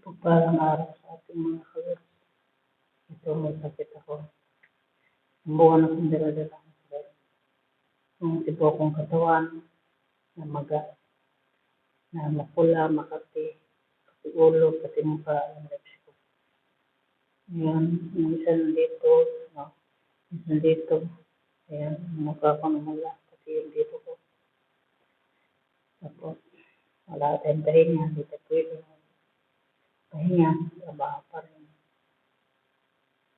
Parang araw sa ating mga kalot. Ito may sakit ako. Ang buwan akong dala-dala ng sakit. Yung tipo kong katawan na maga, na mapula, makati, pati ulo, pati mukha, ang lips ko. Ayan, yung isa nandito, no? Isa nandito. Ayan, yung mukha ko namula, pati yung dito ko. Tapos, wala tayong pahinga, hindi tayo pwede. Pahinga, trabaho pa rin.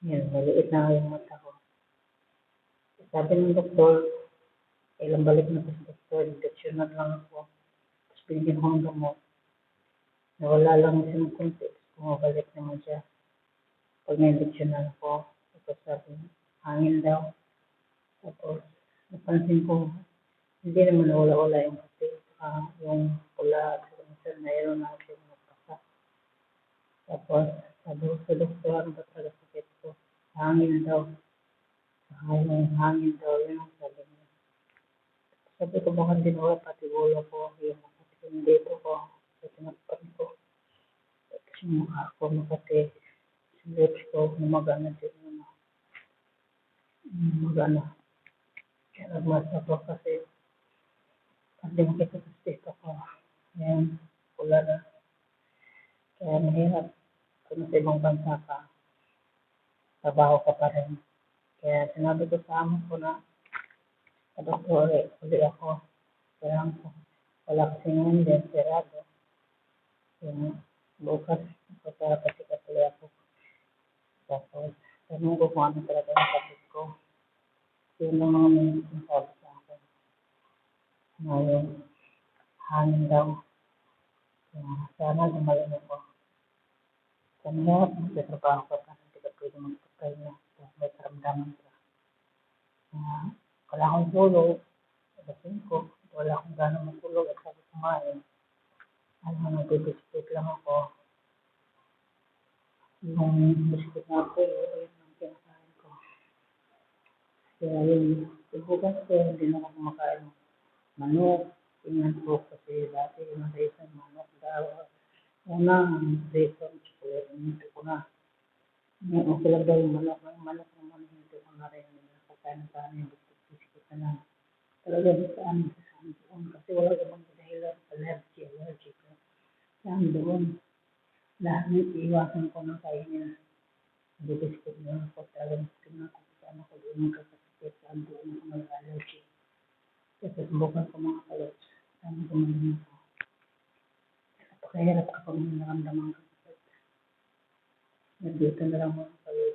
Yan, maliit na yung mata ko. Sabi ng doktor, ilang balik na po sa doktor, injeksyonan lang ako. Tapos binigyan ko ng gamot. Nawala lang siya ng konti. Bumabalik naman siya. Pag na-injeksyonan ako, tapos sabi, hangin daw. Tapos, napansin ko, hindi naman nawala-wala yung puti. Yung pula, at minsan mayroon na siya magpasa. Tapos, sabi ko sa doktor, ano ba talaga sakit ko? Hangin daw. Yung hangin daw, yun ang sabi niya. Sabi ko baka dinula pati ulo ko, yung dito ko, sa tinakpan ko. Tapos yung mukha ko, makati, yung lips ko, gumagana din naman. Gumagana. Kaya nagmas ako kasi hindi makikipagstake ako. Ayan, pula na. Kaya mahirap. Kung sa ibang bansa ka, trabaho ka pa rin. Kaya sinabi ko sa amo ko na, sa doktor, uli ako. Kaya ko, wala kasi ngayon din, sirado. Yung bukas, magpapasikat ulit ako. Tapos, tanong ko kung ano talaga yung sakit ko. Yun ang mga minutes sabi sa akin. Na yung hangin daw. Sana gumaling ako. Kanya, magtatrabaho ka pa. Hindi ka pwede magpapay na. May karamdaman ka. Wala akong tulog. Lasing ko. Wala akong gano'ng matulog at sabi kumain. Nagbibiskit lang ako. Yung biskit na ako, yun ang kinakain ko. Kaya yun, bukas ko, hindi na ako kumakain ng manok. Tingnan ko kasi dati yung reason manok daw. Una, ang reason, chocolate, hindi ko na. Okay lang daw yung manok. Yung manok naman, hindi ko na rin. Kakain sa amin, biskit na lang. Talaga sa amin, doon. Kasi wala namang dahilan, allergy ko. Saan doon? Lahat ng iwasan ko ng kainin. Bibiskit na ako, talagang tingnan ko saan ako doon magkakasakit, saan doon ako mag-allergy. Kasi subukan ko mga kalot, saan gumaling ako. Napakahirap kapag may naramdaman ka sakit. Nandito na lang mga kalot.